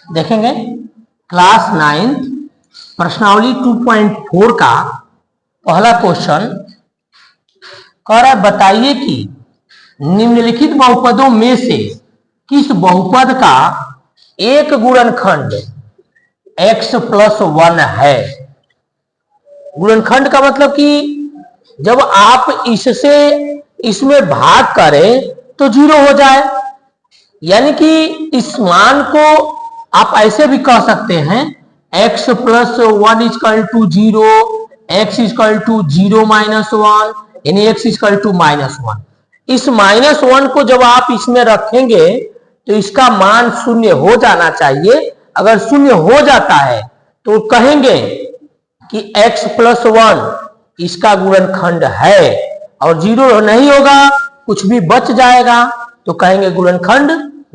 देखेंगे क्लास 9 प्रश्नावली 2.4 का पहला क्वेश्चन कह रहा है बताइए कि निम्नलिखित बहुपदों में से किस बहुपद का एक गुणनखंड x प्लस 1 है। गुणनखंड का मतलब कि जब आप इससे इसमें भाग करें तो 0 हो जाए, यानी कि इस मान को आप ऐसे भी कह सकते हैं x plus 1 equal to 0, x equal to 0 minus 1, यानी x इक्वल टू माइनस 1। इस माइनस 1 को जब आप इसमें रखेंगे तो इसका मान शून्य हो जाना चाहिए। अगर शून्य हो जाता है तो कहेंगे कि x प्लस 1 इसका गुणनखंड है, और 0 नहीं होगा, कुछ भी बच जाएगा तो कहेंगे गुणनखंड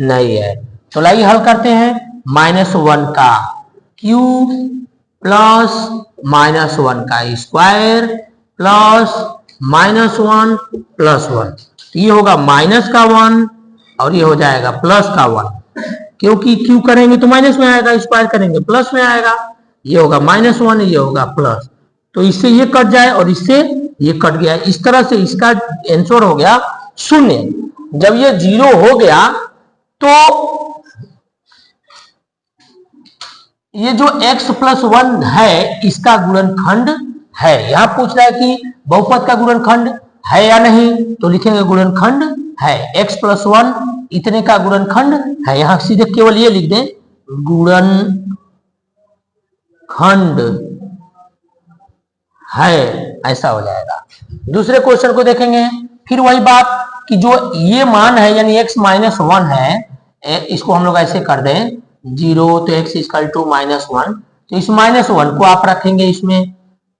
नहीं है। तो लाइए हल करते हैं। -1 का क्यूब प्लस -1 का स्क्वायर प्लस -1 प्लस 1, ये होगा माइनस का 1 और ये हो जाएगा प्लस का 1, क्योंकि क्यू करेंगे तो माइनस में आएगा, स्क्वायर करेंगे प्लस में आएगा। ये होगा -1, ये होगा प्लस, तो इससे ये कट जाए और इससे ये कट गया। इस तरह से इसका आंसर हो गया 0। जब ये 0 हो गया तो ये जो x प्लस 1 है इसका गुणनखंड है। यहां पूछ रहा है कि बहुपद का गुणनखंड है या नहीं, तो लिखेंगे गुणनखंड है। x प्लस 1 इतने का गुणनखंड है। यहां सीधे केवल ये लिख दें गुणनखंड है, ऐसा हो जाएगा। दूसरे क्वेश्चन को देखेंगे, फिर वही बात कि जो ये मान है यानी x माइनस 1 है, इसको हम लोग ऐसे कर दें 0, तो x इक्वल टू -1, तो इस -1 को आप रखेंगे इसमें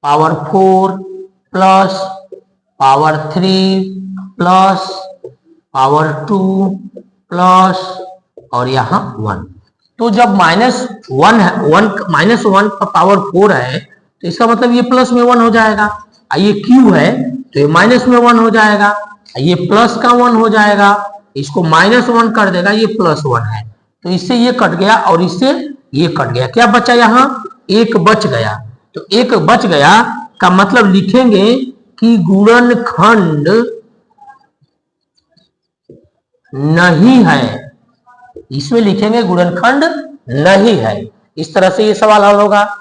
power 4 plus power 3 plus power 2 plus और यहाँ 1। तो जब -1 का पावर 4 है तो इसका मतलब ये प्लस में 1 हो जाएगा। ये q है तो ये माइनस में 1 हो जाएगा, ये प्लस का 1 हो जाएगा, इसको -1 कर देगा, ये +1 है, तो इससे ये कट गया और इससे ये कट गया। क्या बचा यहाँ? एक बच गया। तो एक बच गया का मतलब लिखेंगे कि गुणनखंड नहीं है। इसमें लिखेंगे गुणनखंड नहीं है। इस तरह से ये सवाल हल होगा।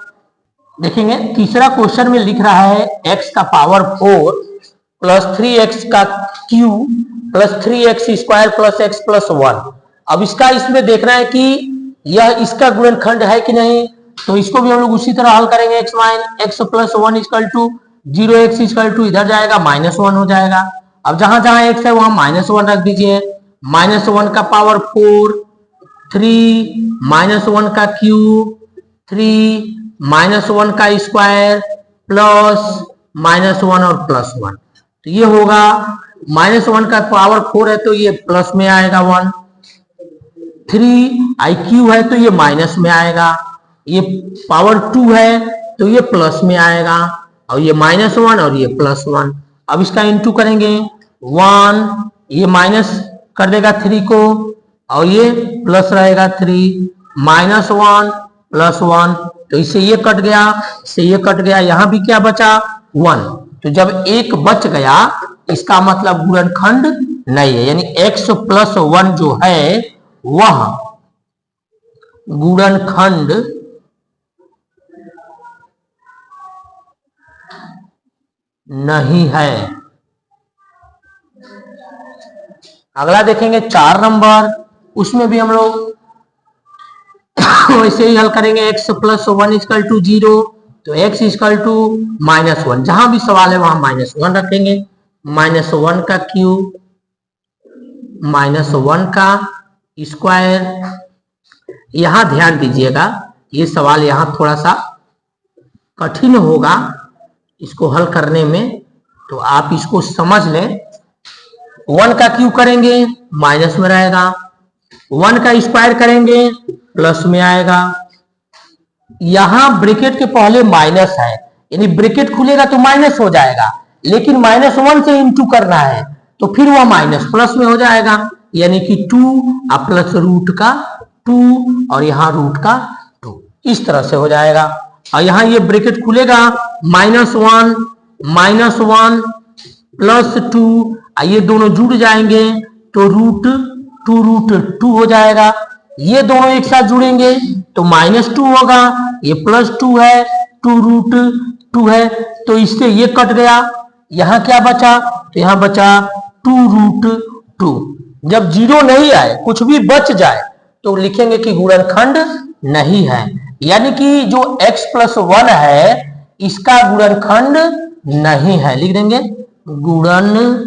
देखेंगे तीसरा क्वेश्चन में लिख रहा है x का पावर 4 प्लस 3x का cube plus 3x square plus x plus 1। अब इसका इसमें देखना है कि यह इसका गुणनखंड है कि नहीं, तो इसको भी हम लोग उसी तरह हल करेंगे। x plus 1 equal to 0, x equal to इधर जाएगा -1 हो जाएगा। अब जहां जहां x है वहां -1 रख दीजिए। -1 का पावर 4 3 -1 का क्यूब 3 -1 का स्क्वायर प्लस -1 और प्लस 1, तो ये होगा -1 का पावर 4 है तो ये प्लस में आएगा 1, 3 IQ है तो ये माइनस में आएगा, ये पावर 2 है तो ये प्लस में आएगा, और ये -1 और ये +1। अब इसका इनटू करेंगे 1, ये माइनस कर देगा 3 को और ये प्लस रहेगा 3, -1 +1, तो इससे ये कट गया, इससे ये कट गया, यहां भी क्या बचा 1। तो जब एक बच गया इसका मतलब गुणनखंड नहीं है, यानी x प्लस 1 जो है वह गुणनखंड नहीं है। अगला देखेंगे 4 नंबर, उसमें भी हम लोग वैसे ही हल करेंगे। x प्लस 1 इक्वल टू 0, तो x इक्वल टू -1, जहां भी सवाल है वहां -1 रखेंगे। -1 का क्यूब -1 का स्क्वायर। यहां ध्यान दीजिएगा, ये सवाल यहां थोड़ा सा कठिन होगा इसको हल करने में, तो आप इसको समझ लें। 1 का क्यूब करेंगे माइनस में रहेगा, 1 का स्क्वायर करेंगे प्लस में आएगा। यहां ब्रैकेट के पहले माइनस है, यानी ब्रैकेट खुलेगा तो माइनस हो जाएगा, लेकिन -1 से इंटू करना है तो फिर वह माइनस प्लस में हो जाएगा, यानी कि 2 प्लस रूट का 2 और यहाँ रूट का 2, इस तरह से हो जाएगा। और यहाँ ये ब्रैकेट खुलेगा, -1 +2, ये दोनों जुड़ जाएंगे तो √2 हो जाएगा। ये दोनों एक साथ जुड़ेंगे तो -2 होगा, ये +2 है, 2√2 है, तो इससे ये कट गया। यहाँ क्या बचा? तो यहाँ बचा 2√2। जब 0 नहीं आए, कुछ भी बच जाए, तो लिखेंगे कि गुणनखंड नहीं है, यानी कि जो x + 1 है इसका गुणनखंड नहीं है। लिख देंगे गुणनखंड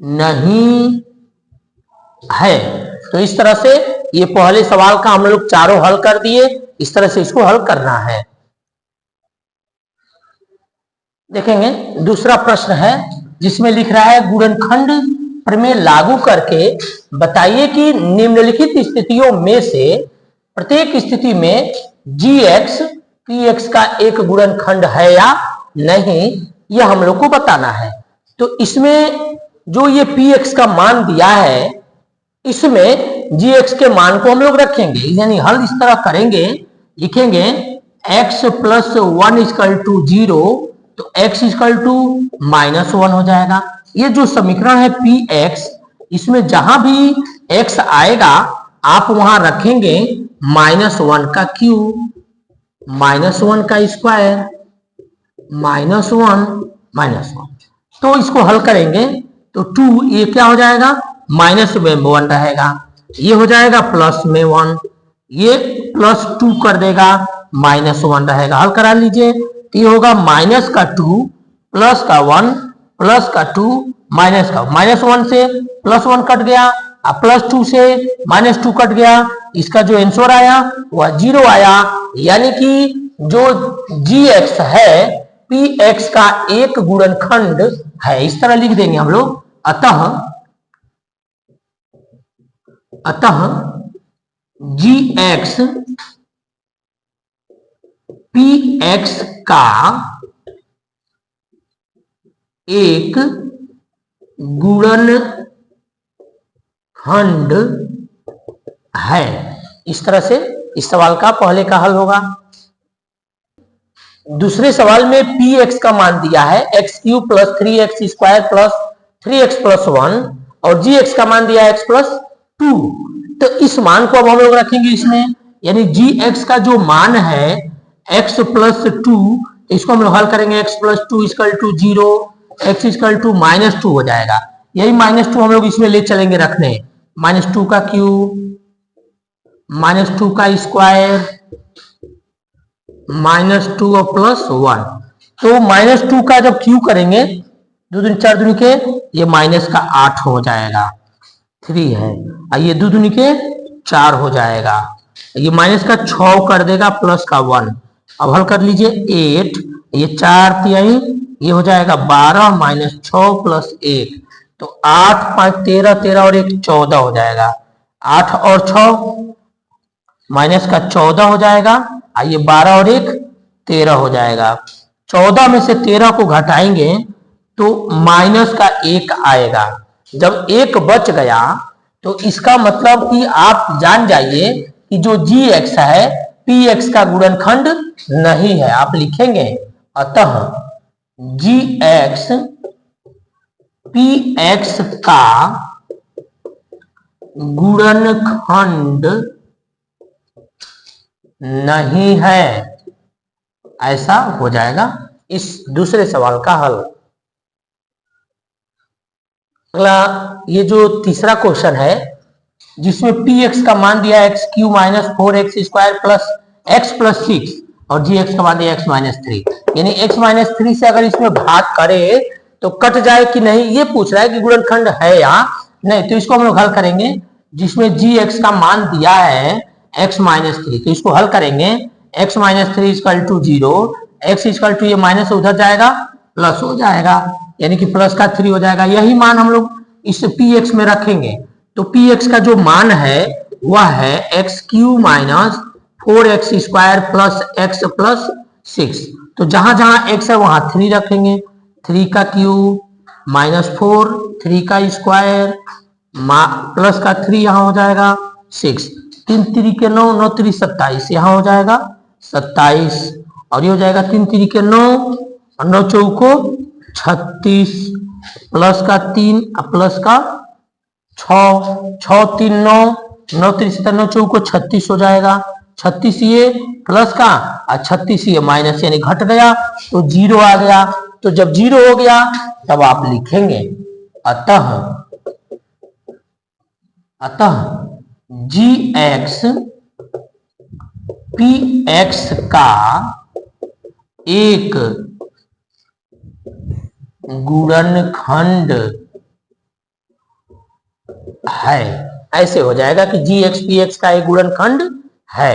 नहीं है। तो इस तरह से ये पहले सवाल का हम लोग चारों हल कर दिए, इस तरह से इसको हल करना है। देखेंगे दूसरा प्रश्न है जिसमें लिख रहा है गुणनखंड प्रमेय लागू करके बताइए कि निम्नलिखित स्थितियों में से प्रत्येक स्थिति में gx px का एक गुणनखंड है या नहीं, यह हम लोग को बताना है। तो इसमें जो ये px का मान दिया है, इसमें gx के मान को हम लोग रखेंगे, यानी हल इस तरह करेंगे, लिखेंगे x + 1 = 0, तो x = -1 हो जाएगा। ये जो समीकरण है px, इसमें जहां भी x आएगा आप वहां रखेंगे -1 का क्यूब, -1 का स्क्वायर, -1 तो इसको हल करेंगे तो 2, ये क्या हो जाएगा? -1 रहेगा, ये हो जाएगा +1, ये +2 कर देगा, -1 रहेगा। हल करा लीजिए तो ये होगा -2 +1 +2 -1 से +1 कट गया, अब +2 से -2 कट गया, इसका जो आंसर आया वह 0 आया, यानी कि जो gx है px का एक गुणनखंड है। इस तरह लिख देंगे हम लोग, अतः gx px का एक गुणनखंड है। इस तरह से इस सवाल का पहले का हल होगा। दूसरे सवाल में px का मान दिया है x³ + 3x² + 3x + 1 और gx का मान दिया है x + 2। तो इस मान को अब हम लोग रखेंगे इसमें, यानी gx का जो मान है x + 2, इसको हम लोग हल करेंगे, x + 2 = 0, x = -2 हो जाएगा। यही -2 हम लोग इसमें ले चलेंगे रखने, -2 का क्यूब, -2 का स्क्वायर, -2 और +1। तो -2 का जब क्यूब करेंगे 2 दूनी 4 दूनी के, ये -8 हो जाएगा, 3 है, ये 2 दूनी के 4 हो जाएगा, ये -6 कर देगा, +1। अब हल कर लीजिए 8, ये 4 3 ये हो जाएगा 12 -6 + 1, तो 8 5 13, 13 और 1 14 हो जाएगा, 8 और 6 -14 हो जाएगा, ये 12 और 1 13 हो जाएगा। 14 में से 13 को घटाएंगे तो -1 आएगा। जब 1 बच गया तो इसका मतलब कि आप जान जाइए कि जो gx है px का गुणनखंड नहीं है। आप लिखेंगे अतः gx px का गुणनखंड नहीं है, ऐसा हो जाएगा इस दूसरे सवाल का हल। अगला ये जो तीसरा क्वेश्चन है जिसमें px का मान दिया है x³ - 4x² + x + 6 और gx का मान दिया x - 3, यानी x - 3 से अगर इसमें भाग करे तो कट जाए कि नहीं, ये पूछ रहा है कि गुणनखंड है या नहीं। तो इसको हम लोग हल करेंगे, जिसमें gx का मान दिया है x - 3, तो इसको हल करेंगे, x - 3 = 0, x = ये माइनस उधर जाएगा प्लस हो जाएगा, यानी कि प्लस का 3 हो जाएगा। यही मान हम लोग इस px में रखेंगे, तो px का जो मान है वह है x³ - 4x² + x + 6। तो जहां जहां x है वहां 3 रखेंगे, 3 का क्यूब -4, 3 का स्क्वायर प्लस का 3 यहां हो जाएगा 6, 3 3 के 9, 9 3 27, यहां हो जाएगा 27, और ये हो जाएगा 3 3 के 9, 9 चौको 36, प्लस का 3 प्लस का 6, 6 3 9, 9 3 7 9 चौको 36 हो जाएगा, 36 ये प्लस का और 36 ये माइनस, यानी घट गया तो 0 आ गया। तो जब 0 हो गया तब आप लिखेंगे अतः जी एक्स पी एक्स का एक गुणनखंड है। ऐसे हो जाएगा कि जी एक्स पी एक्स का एक गुणनखंड है।